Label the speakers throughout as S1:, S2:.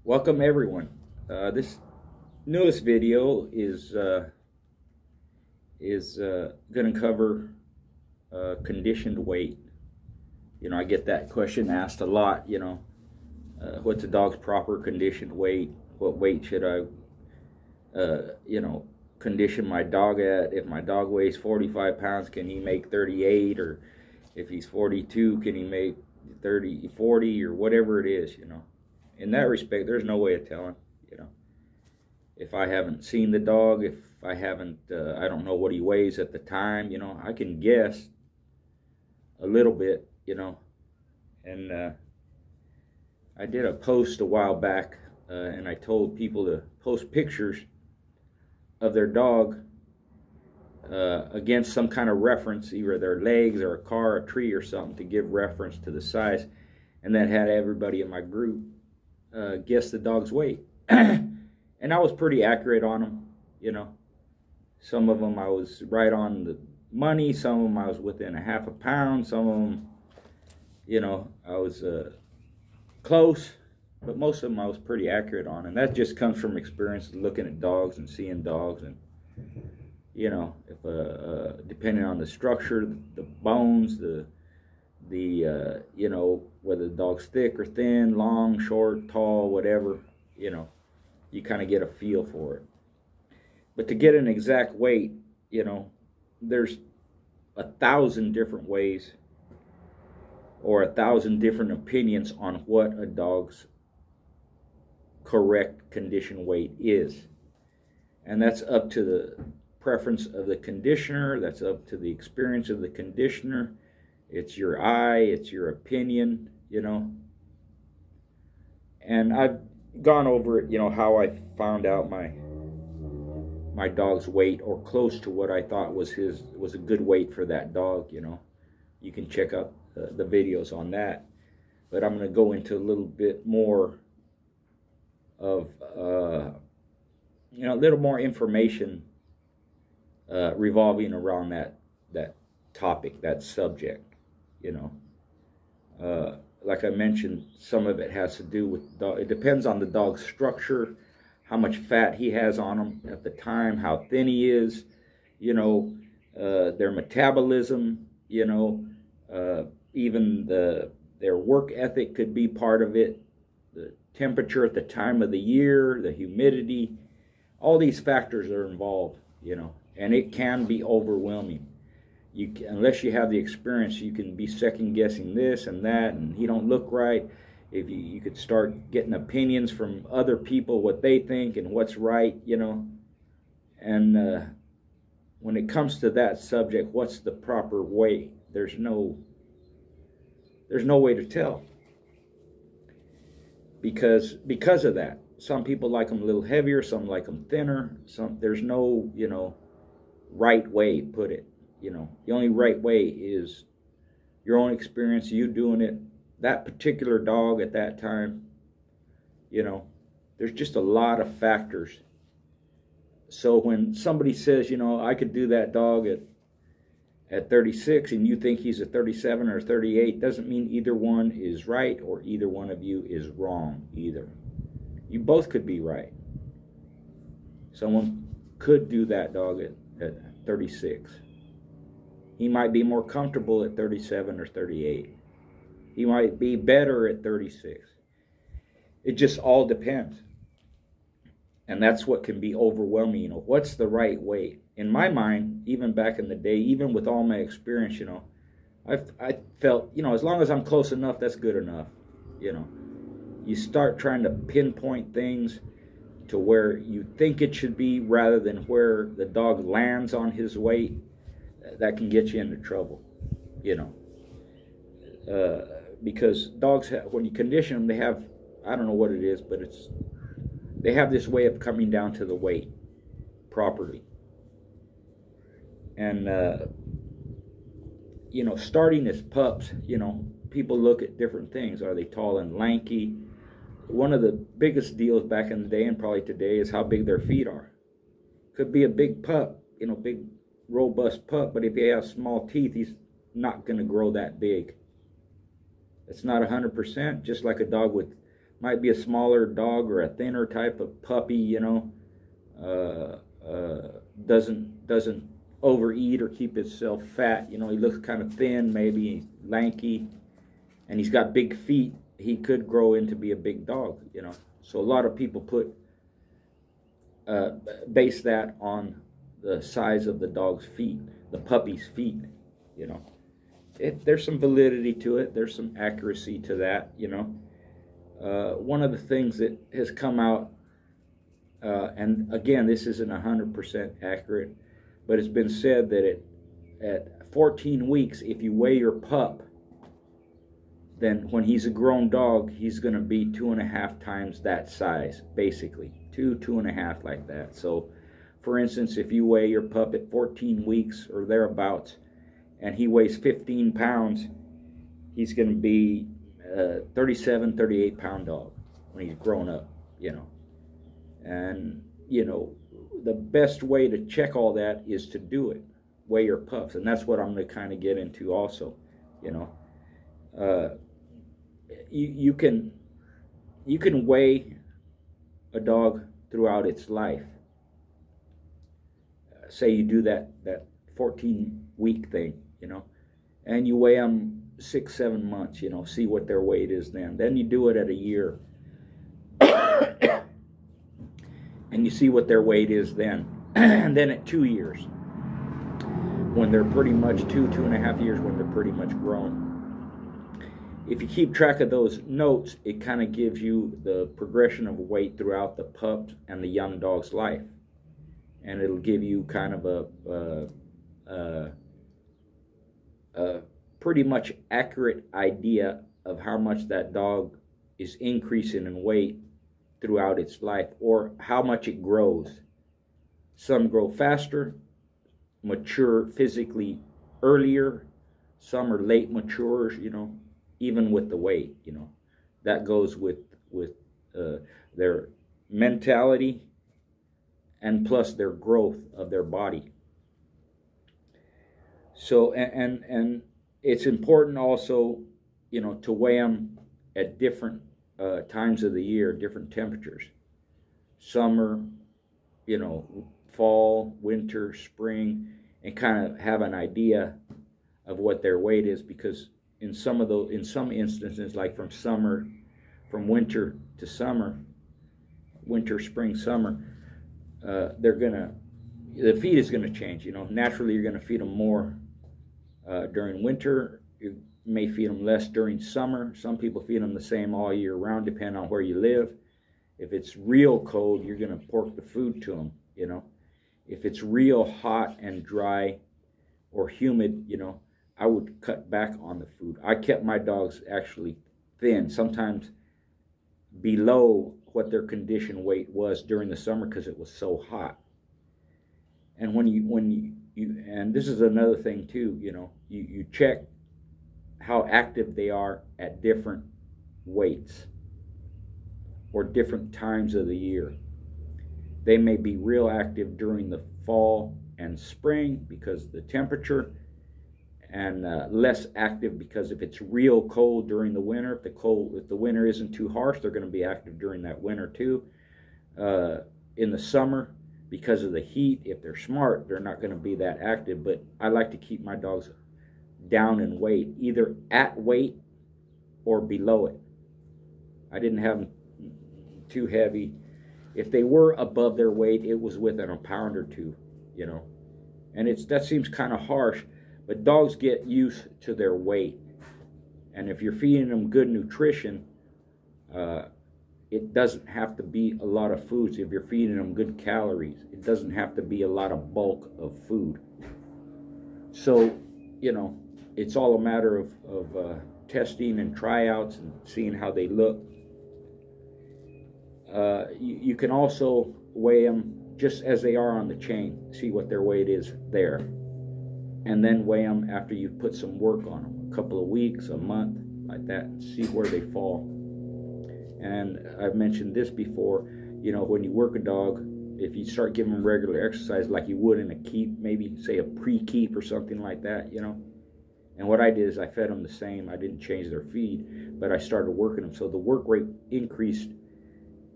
S1: Welcome everyone. This newest video is going to cover conditioned weight. I get that question asked a lot. What's a dog's proper conditioned weight? What weight should I condition my dog at? If my dog weighs 45 pounds, can he make 38? Or if he's 42, can he make 40, or whatever it is? In that respect, there's no way of telling. If I haven't seen the dog, if I haven't, I don't know what he weighs at the time. I can guess a little bit. And I did a post a while back, and I told people to post pictures of their dog against some kind of reference, either their legs or a car, a tree, or something, to give reference to the size, and that had everybody in my group guess the dog's weight. And I was pretty accurate on them. Some of them I was right on the money, some of them I was within a half a pound, some of them I was close, but most of them I was pretty accurate on. And that just comes from experience, looking at dogs and seeing dogs. And if depending on the structure, the bones, the whether the dog's thick or thin, long, short, tall, whatever, you kind of get a feel for it. But to get an exact weight, there's 1,000 different ways or 1,000 different opinions on what a dog's correct condition weight is. And that's up to the preference of the conditioner, that's up to the experience of the conditioner. It's your eye, it's your opinion, And I've gone over it, how I found out my dog's weight, or close to what I thought was a good weight for that dog. You can check out the videos on that. But I'm going to go into a little bit more of a little more information revolving around that topic, that subject. Like I mentioned, some of it has to do with dog. It depends on the dog's structure, how much fat he has on him at the time, how thin he is, their metabolism, even their work ethic could be part of it, the temperature at the time of the year, the humidity. All these factors are involved, and it can be overwhelming. Unless you have the experience, you can be second guessing this and that, and he don't look right. If you could start getting opinions from other people, what they think and what's right, And when it comes to that subject, what's the proper weight? There's no way to tell. Because of that, some people like them a little heavier, some like them thinner. There's no right way to put it. The only right way is your own experience, you doing it, that particular dog at that time. There's just a lot of factors. So when somebody says, I could do that dog at 36, and you think he's a 37 or 38, doesn't mean either one is right or either one of you is wrong either. You both could be right. Someone could do that dog at 36. He might be more comfortable at 37 or 38. He might be better at 36. It just all depends. And that's what can be overwhelming. What's the right weight? In my mind, even back in the day, even with all my experience, I felt, as long as I'm close enough, that's good enough. You start trying to pinpoint things to where you think it should be rather than where the dog lands on his weight. That can get you into trouble, because dogs when you condition them, they have, I don't know what it is, but they have this way of coming down to the weight properly. And starting as pups, people look at different things. Are they tall and lanky? One of the biggest deals back in the day, and probably today, is how big their feet are. Could be a big pup, big robust pup, but if he has small teeth, he's not going to grow that big. It's not 100%, just like a dog with might be a smaller dog or a thinner type of puppy, you know, doesn't overeat or keep himself fat. You know, he looks kind of thin, maybe lanky, and he's got big feet. He could grow into be a big dog, you know. So a lot of people base that on the size of the dog's feet, the puppy's feet, you know. There's some validity to it. There's some accuracy to that, you know. One of the things that has come out, and again, this isn't 100% accurate, but it's been said that at 14 weeks, if you weigh your pup, then when he's a grown dog, he's going to be 2.5 times that size, basically. 2.5, like that. So, for instance, if you weigh your pup at 14 weeks or thereabouts, and he weighs 15 pounds, he's going to be 37, 38 pound dog when he's grown up, you know. And, you know, the best way to check all that is to do it. Weigh your pups. And that's what I'm going to kind of get into also, you know. You can weigh a dog throughout its life. Say you do that 14-week thing, you know, and you weigh them 6-7 months, you know, see what their weight is then. Then you do it at a year, and you see what their weight is then. And then at 2 years, when they're pretty much 2.5 years, when they're pretty much grown. If you keep track of those notes, it kind of gives you the progression of weight throughout the pup and the young dog's life. And it'll give you kind of a pretty much accurate idea of how much that dog is increasing in weight throughout its life, or how much it grows. Some grow faster, mature physically earlier. Some are late maturers, you know, even with the weight, you know. That goes with their mentality and plus their growth of their body. So, and it's important also, you know, to weigh them at different times of the year, different temperatures. Summer, you know, fall, winter, spring, and kind of have an idea of what their weight is, because in some instances, like from winter to summer, winter, spring, summer, the feed is gonna change. You know, naturally you're gonna feed them more during winter. You may feed them less during summer. Some people feed them the same all year round, depending on where you live. If it's real cold, you're gonna pork the food to them, you know. If it's real hot and dry or humid, you know, I would cut back on the food. I kept my dogs actually thin, sometimes below what their condition weight was during the summer, because it was so hot. And when you and this is another thing too, you know, you check how active they are at different weights or different times of the year. They may be real active during the fall and spring because of the temperature, and less active because if it's real cold during the winter, if the winter isn't too harsh, they're going to be active during that winter too. In the summer, because of the heat, if they're smart, they're not going to be that active. But I like to keep my dogs down in weight, either at weight or below it. I didn't have them too heavy. If they were above their weight, it was within a pound or two, you know. And that seems kind of harsh, but dogs get used to their weight. And if you're feeding them good nutrition, it doesn't have to be a lot of foods. If you're feeding them good calories, it doesn't have to be a lot of bulk of food. So, you know, it's all a matter of testing and tryouts and seeing how they look. You can also weigh them just as they are on the chain, see what their weight is there, and then weigh them after you've put some work on them, a couple of weeks, a month, like that, and see where they fall. And I've mentioned this before, you know, when you work a dog, if you start giving them regular exercise like you would in a keep, maybe say a pre-keep or something like that, you know, And what I did is I fed them the same. I didn't change their feed, but I started working them. So the work rate increased,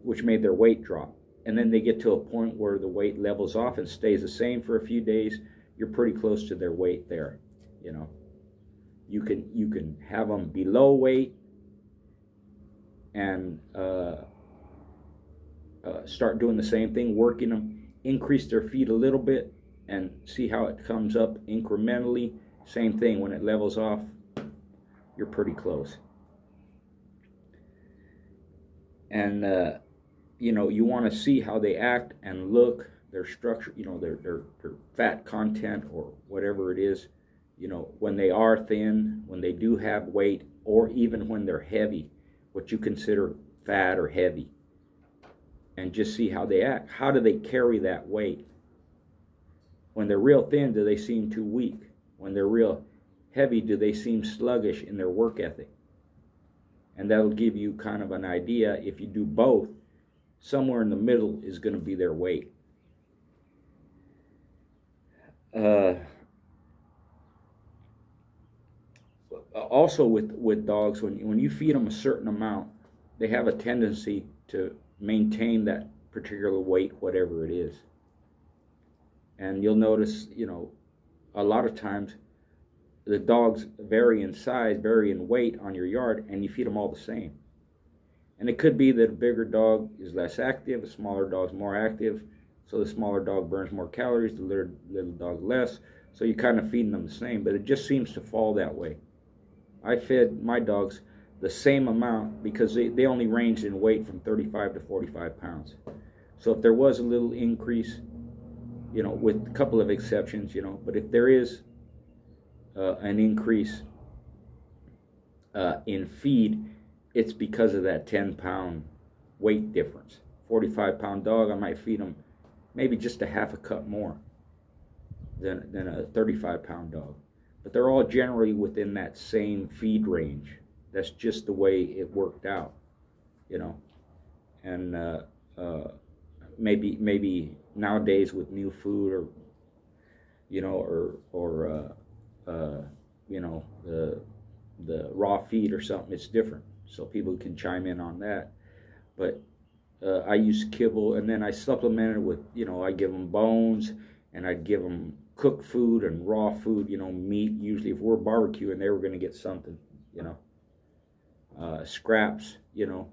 S1: which made their weight drop. And then they get to a point where the weight levels off and stays the same for a few days. You're pretty close to their weight there, you know. You can have them below weight and start doing the same thing, working them, increase their feed a little bit, and see how it comes up incrementally. Same thing, when it levels off, you're pretty close. And you know, you want to see how they act and look, their structure, you know, their fat content or whatever it is, you know, when they are thin, when they do have weight, or even when they're heavy, what you consider fat or heavy, and just see how they act. How do they carry that weight? When they're real thin, do they seem too weak? When they're real heavy, do they seem sluggish in their work ethic? And that'll give you kind of an idea. If you do both, somewhere in the middle is going to be their weight. Also with dogs, when you feed them a certain amount, they have a tendency to maintain that particular weight, whatever it is. And you'll notice, you know, a lot of times the dogs vary in size, vary in weight on your yard, and you feed them all the same. And it could be that a bigger dog is less active, a smaller dog is more active, so the smaller dog burns more calories, the little dog less, so you're kind of feeding them the same, but it just seems to fall that way. I fed my dogs the same amount because they only ranged in weight from 35 to 45 pounds. So if there was a little increase, you know, with a couple of exceptions, you know, but if there is an increase in feed, it's because of that 10-pound weight difference. 45-pound dog, I might feed them maybe just a half a cup more than a 35-pound dog. But they're all generally within that same feed range. That's just the way it worked out, you know. And maybe nowadays with new food, or you know, or you know, the raw feed or something, it's different. So people can chime in on that. But I use kibble, and then I supplement it with, you know, I give them bones, and I'd give them cooked food and raw food, you know, meat. Usually if we're barbecuing, they were going to get something, you know, scraps, you know,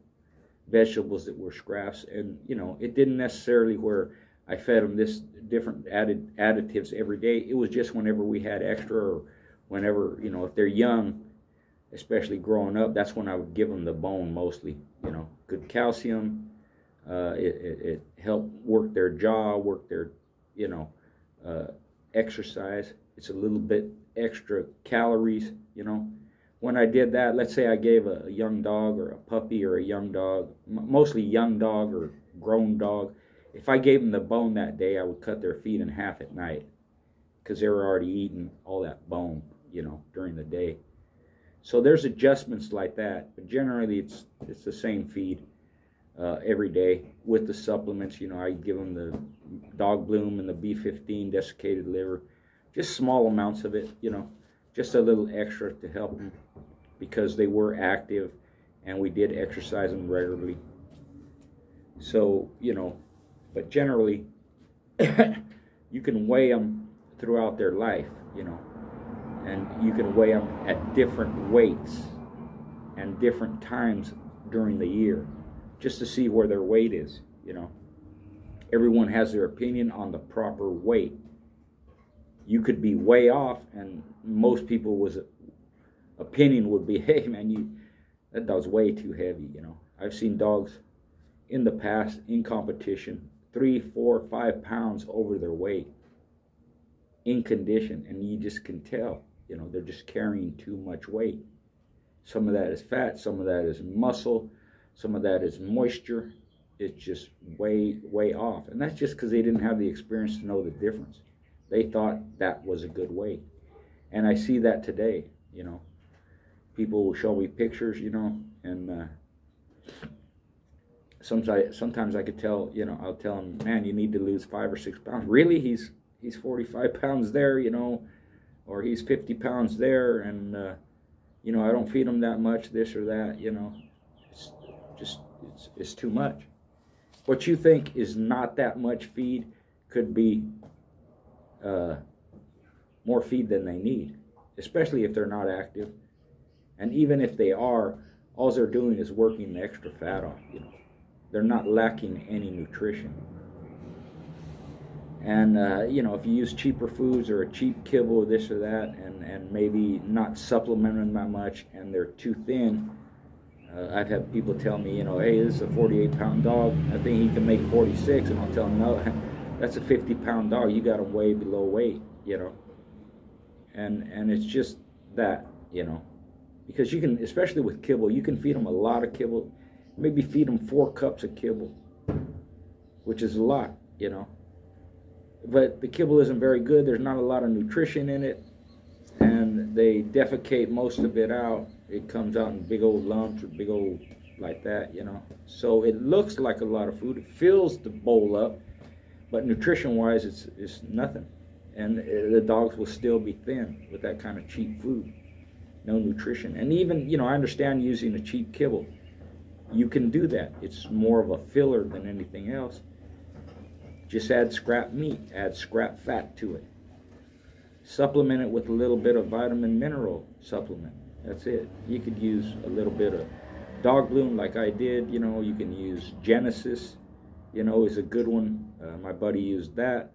S1: vegetables that were scraps. And, you know, it didn't necessarily where I fed them this different additives every day. It was just whenever we had extra, or whenever, you know, if they're young, especially growing up, that's when I would give them the bone mostly, you know, good calcium. It helped work their jaw, work their, you know, exercise. It's a little bit extra calories, you know. When I did that, let's say I gave a young dog or a puppy or a young dog, mostly young dog or grown dog, if I gave them the bone that day, I would cut their feet in half at night because they were already eating all that bone, you know, during the day. So there's adjustments like that, but generally it's the same feed every day with the supplements. You know, I give them the Dog Bloom and the B15 desiccated liver, just small amounts of it, you know, just a little extra to help them because they were active and we did exercise them regularly. So, you know, but generally you can weigh them throughout their life, you know, and you can weigh them at different weights and different times during the year just to see where their weight is, you know. Everyone has their opinion on the proper weight. You could be way off, and most people's opinion would be, hey man, that dog's way too heavy, you know. I've seen dogs in the past in competition 3, 4, 5 pounds over their weight in condition, and you just can tell, you know, they're just carrying too much weight. Some of that is fat, some of that is muscle, some of that is moisture. It's just way off, and that's just because they didn't have the experience to know the difference. They thought that was a good weight, and I see that today, you know. People will show me pictures, you know, and sometimes I could tell, you know, I'll tell them, man, you need to lose 5 or 6 pounds. Really? He's 45 pounds there, you know. or he's 50 pounds there, and you know, I don't feed him that much, this or that, you know. It's just, it's too much. What you think is not that much feed could be more feed than they need, especially if they're not active. And even if they are, all they're doing is working the extra fat off, you know. They're not lacking any nutrition. And, you know, if you use cheaper foods or a cheap kibble or this or that, and maybe not supplement them that much, and they're too thin, I've had people tell me, you know, hey, this is a 48-pound dog. I think he can make 46, and I'll tell them, no, that's a 50-pound dog. You got him way below weight, you know. And it's just that, you know, because you can, especially with kibble, you can feed them a lot of kibble. Maybe feed them 4 cups of kibble, which is a lot, you know. But the kibble isn't very good. There's not a lot of nutrition in it, and they defecate most of it out. It comes out in big old lumps or big old like that, you know. So it looks like a lot of food. It fills the bowl up, but nutrition-wise, it's nothing. And the dogs will still be thin with that kind of cheap food. No nutrition. And even, you know, I understand using a cheap kibble. You can do that. It's more of a filler than anything else. Just add scrap meat, add scrap fat to it. Supplement it with a little bit of vitamin mineral supplement. That's it. You could use a little bit of dog bloom like I did. You know, you can use Genesis, you know, is a good one. My buddy used that.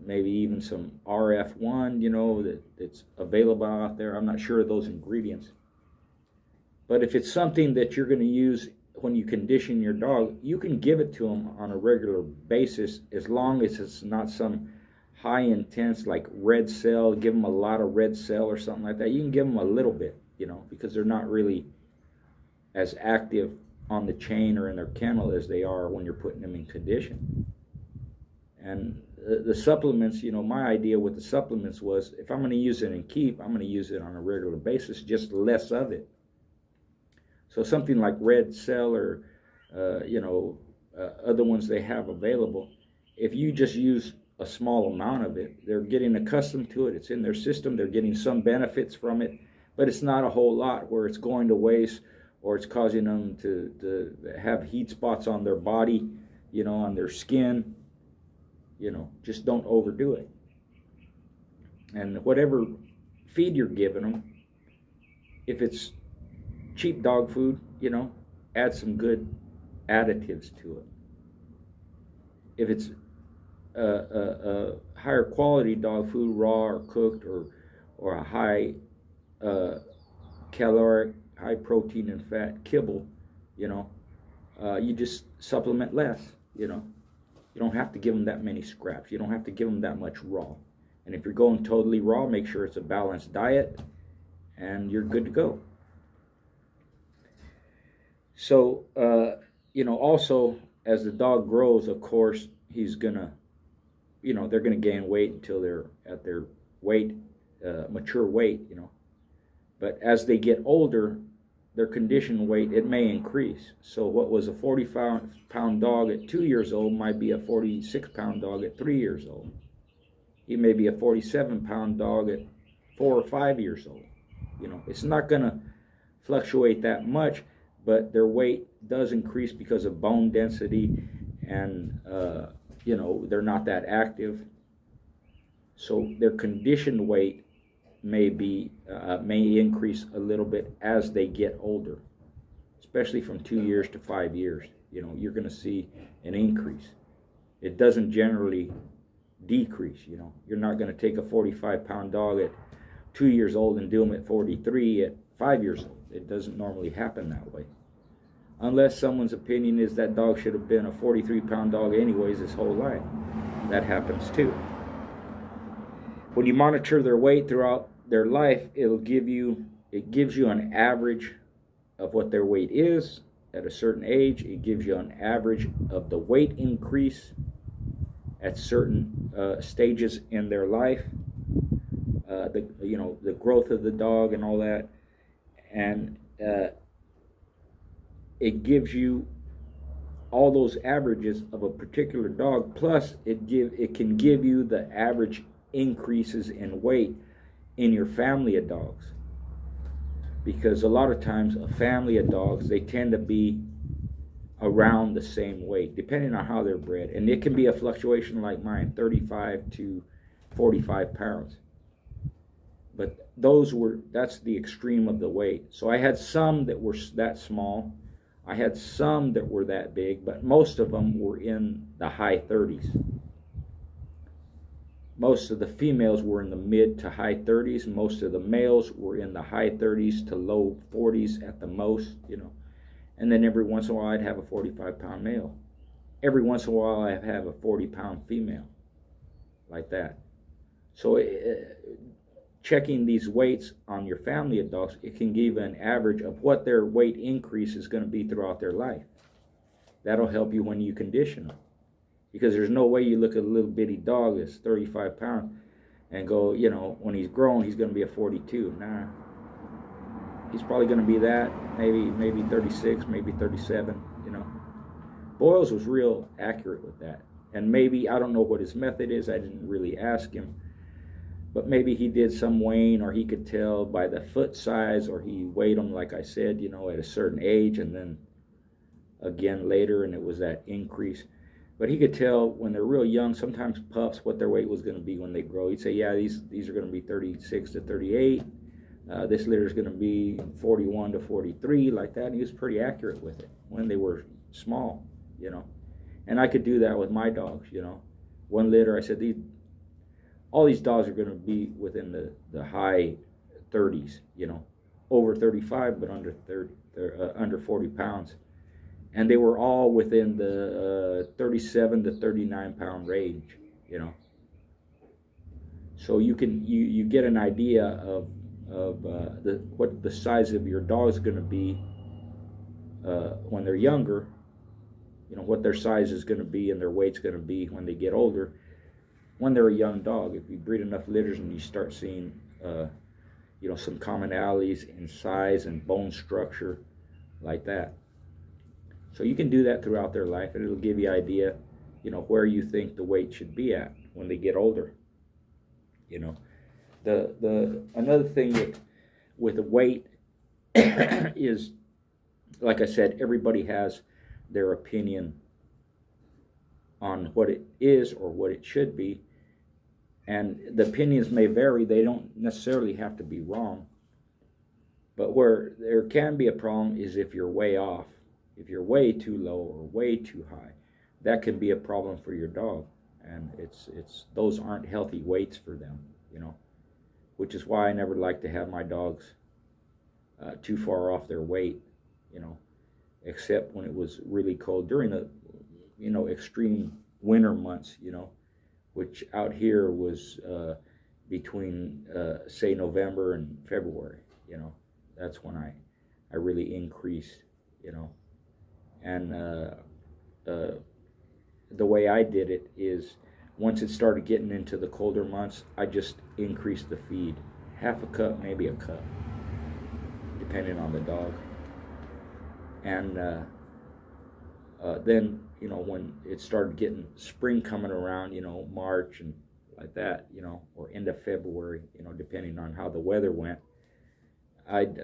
S1: Maybe even some RF1, you know, that's available out there. I'm not sure of those ingredients. But if it's something that you're going to use when you condition your dog, you can give it to them on a regular basis, as long as it's not some high intense like red cell. Give them a lot of red cell or something like that. You can give them a little bit, you know, because they're not really as active on the chain or in their kennel as they are when you're putting them in condition. And the supplements, you know, my idea with the supplements was, if I'm going to use it in keep, I'm going to use it on a regular basis, just less of it. So something like red cell or, you know, other ones they have available, if you just use a small amount of it, they're getting accustomed to it. It's in their system. They're getting some benefits from it, but it's not a whole lot where it's going to waste or it's causing them to have heat spots on their body, you know, on their skin. You know, just don't overdo it. And whatever feed you're giving them, if it's cheap dog food, you know, add some good additives to it. If it's higher quality dog food, raw or cooked, or a high caloric, high protein and fat kibble, you know, you just supplement less, you know. You don't have to give them that many scraps. You don't have to give them that much raw. And if you're going totally raw, make sure it's a balanced diet, and you're good to go. So, you know, also, as the dog grows, of course, he's going to, you know, they're going to gain weight until they're at their weight, mature weight, you know. But as they get older, their conditioned weight, it may increase. So what was a 45-pound dog at 2 years old might be a 46-pound dog at 3 years old. He may be a 47-pound dog at 4 or 5 years old. You know, it's not going to fluctuate that much, but their weight does increase because of bone density, and you know, they're not that active. So their conditioned weight may increase a little bit as they get older, especially from 2 years to 5 years. You know, you're going to see an increase. It doesn't generally decrease. You know, you're not going to take a 45-pound dog at 2 years old and do them at 43 at 5 years old. It doesn't normally happen that way, unless someone's opinion is that dog should have been a 43-pound dog anyways his whole life. That happens too. When you monitor their weight throughout their life, it gives you an average of what their weight is at a certain age. It gives you an average of the weight increase at certain stages in their life, the growth of the dog and all that, and it gives you all those averages of a particular dog. Plus, it can give you the average increases in weight in your family of dogs. Because a lot of times a family of dogs, they tend to be around the same weight, depending on how they're bred. And it can be a fluctuation like mine, 35 to 45 pounds. But that's the extreme of the weight. So I had some that were that small. I had some that were that big, but most of them were in the high 30s. Most of the females were in the mid to high 30s. Most of the males were in the high 30s to low 40s at the most, you know. And then every once in a while I'd have a 45-pound male. Every once in a while I'd have a 40-pound female, like that. So checking these weights on your family of dogs, it can give an average of what their weight increase is going to be throughout their life. That'll help you when you condition them. Because there's no way you look at a little bitty dog that's 35 pounds and go, you know, when he's grown, he's going to be a 42. Nah. He's probably going to be that, maybe 36, maybe 37, you know. Boyles was real accurate with that. And maybe, I don't know what his method is, I didn't really ask him. But maybe he did some weighing, or he could tell by the foot size, or he weighed them, like I said, you know, at a certain age, and then again later, and it was that increase. But he could tell when they're real young, sometimes pups, what their weight was going to be when they grow. He'd say, yeah, these are going to be 36 to 38. This litter is going to be 41 to 43, like that. And he was pretty accurate with it when they were small, you know. And I could do that with my dogs, you know. One litter, I said, all these dogs are going to be within the high 30s, you know, over 35, but under 30, under 40 pounds. And they were all within the 37 to 39 pound range, you know. So you get an idea of what the size of your dog is going to be when they're younger, you know, what their size is going to be and their weight's going to be when they get older. When they're a young dog, if you breed enough litters and you start seeing, you know, some commonalities in size and bone structure, like that. So you can do that throughout their life, and it'll give you an idea, you know, where you think the weight should be at when they get older. You know, another thing with the weight is, like I said, everybody has their opinion on what it is or what it should be, and the opinions may vary. They don't necessarily have to be wrong, but where there can be a problem is if you're way off. If you're way too low or way too high, that can be a problem for your dog, and those aren't healthy weights for them, you know, which is why I never like to have my dogs too far off their weight, you know, except when it was really cold during the, you know, extreme winter months, you know, which out here was between say November and February, you know. That's when I really increased, you know. And the way I did it is, once it started getting into the colder months, I just increased the feed. Half a cup, maybe a cup, depending on the dog. And then, you know, when it started getting spring coming around, you know, March and like that, you know, or end of February, you know, depending on how the weather went, I'd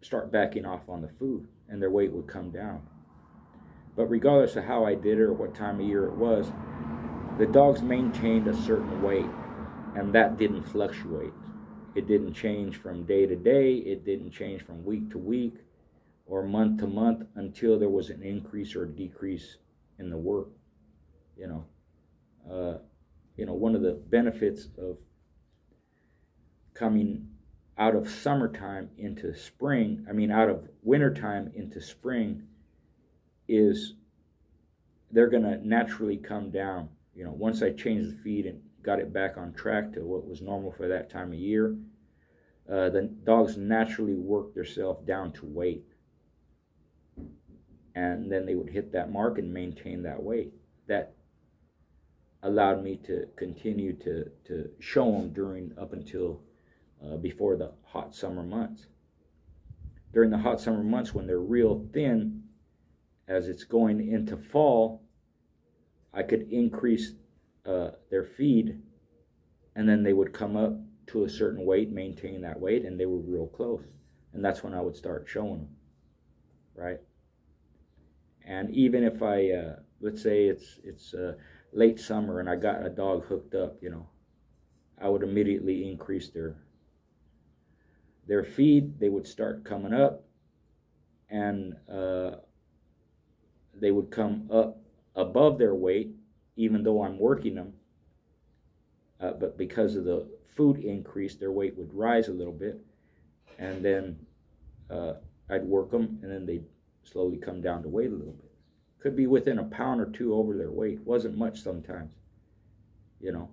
S1: start backing off on the food, and their weight would come down. But regardless of how I did it or what time of year it was, the dogs maintained a certain weight, and that didn't fluctuate. It didn't change from day to day. It didn't change from week to week or month to month until there was an increase or a decrease in the work. You know, one of the benefits of coming out of summertime into spring, out of wintertime into spring, is they're going to naturally come down. You know, once I changed the feed and got it back on track to what was normal for that time of year, the dogs naturally work themselves down to weight. And then they would hit that mark and maintain that weight. That allowed me to continue to show them up until before the hot summer months. During the hot summer months, when they're real thin, as it's going into fall, I could increase their feed and then they would come up to a certain weight, maintain that weight, and they were real close. And that's when I would start showing them, right? And even if I, let's say it's late summer and I got a dog hooked up, you know, I would immediately increase their feed. They would start coming up, and they would come up above their weight, even though I'm working them. But because of the food increase, their weight would rise a little bit, and then I'd work them, and then they'd slowly come down to weight a little bit. Could be within a pound or two over their weight. Wasn't much sometimes, you know.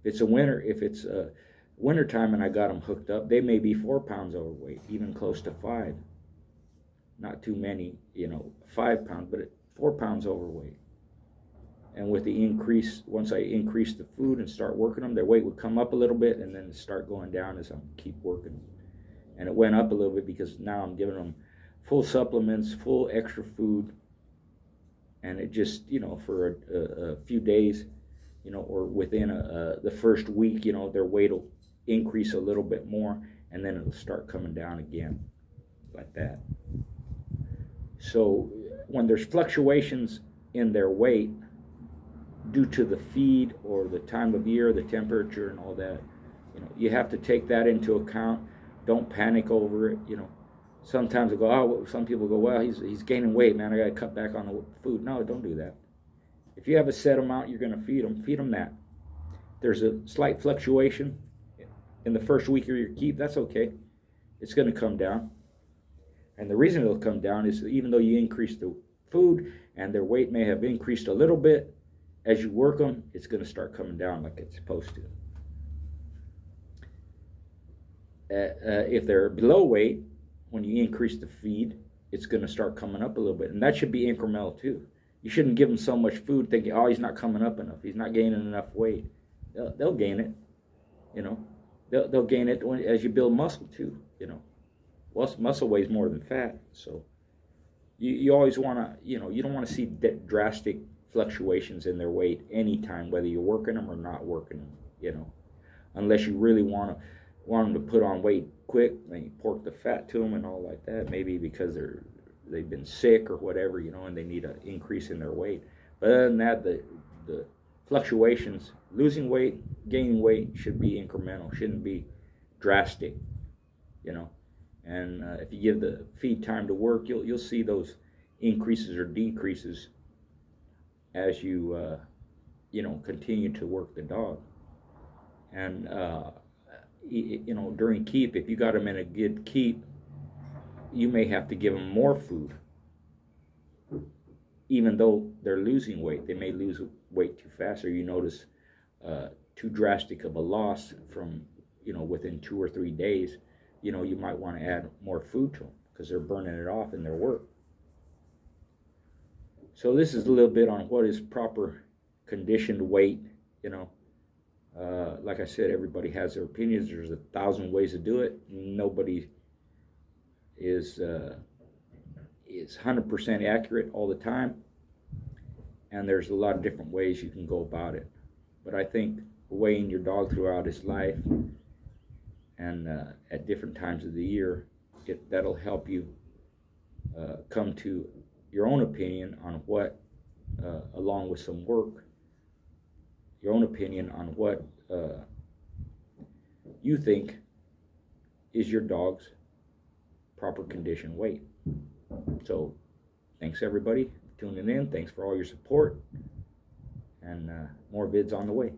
S1: If it's a winter time and I got them hooked up, they may be 4 pounds overweight, even close to 5. Not too many, you know, 5 pounds, but 4 pounds overweight. And with the increase, once I increase the food and start working them, their weight would come up a little bit and then start going down as I keep working. And it went up a little bit because now I'm giving them full supplements, full extra food. And it just, you know, for a few days, you know, or within the first week, you know, their weight will increase a little bit more, and then it'll start coming down again, like that. So when there's fluctuations in their weight due to the feed or the time of year, the temperature and all that, you know, you have to take that into account. Don't panic over it, you know. Sometimes I go, oh, some people go, well, he's gaining weight, man, I got to cut back on the food. No, don't do that. If you have a set amount you're going to feed them that. There's a slight fluctuation in the first week of your keep, that's okay. It's going to come down. And the reason it'll come down is that even though you increase the food and their weight may have increased a little bit, as you work them, it's going to start coming down like it's supposed to. If they're below weight, when you increase the feed, it's going to start coming up a little bit. And that should be incremental too. You shouldn't give them so much food thinking, oh, he's not coming up enough. He's not gaining enough weight. They'll gain it, you know. They'll gain it as you build muscle too, you know. Muscle weighs more than fat. So you always want to, you know, you don't want to see drastic fluctuations in their weight anytime, whether you're working them or not working them, you know. Unless you really want them to put on weight quick, then you pork the fat to them and all like that. Maybe because they've been sick or whatever, you know, and they need an increase in their weight. But other than that, the fluctuations, losing weight, gaining weight, should be incremental, shouldn't be drastic, you know. And if you give the feed time to work, you'll see those increases or decreases as you you know, continue to work the dog. And you know, during keep, if you got them in a good keep, you may have to give them more food. Even though they're losing weight, they may lose weight too fast, or you notice too drastic of a loss from, you know, within 2 or 3 days. You know, you might want to add more food to them because they're burning it off in their work. So this is a little bit on what is proper conditioned weight, you know. Like I said, everybody has their opinions. There's 1,000 ways to do it. Nobody is 100% accurate all the time, and there's a lot of different ways you can go about it. But I think weighing your dog throughout his life and at different times of the year, that'll help you come to your own opinion on what, along with some work, your own opinion on what you think is your dog's proper condition weight. So thanks everybody for tuning in. Thanks for all your support, and more vids on the way.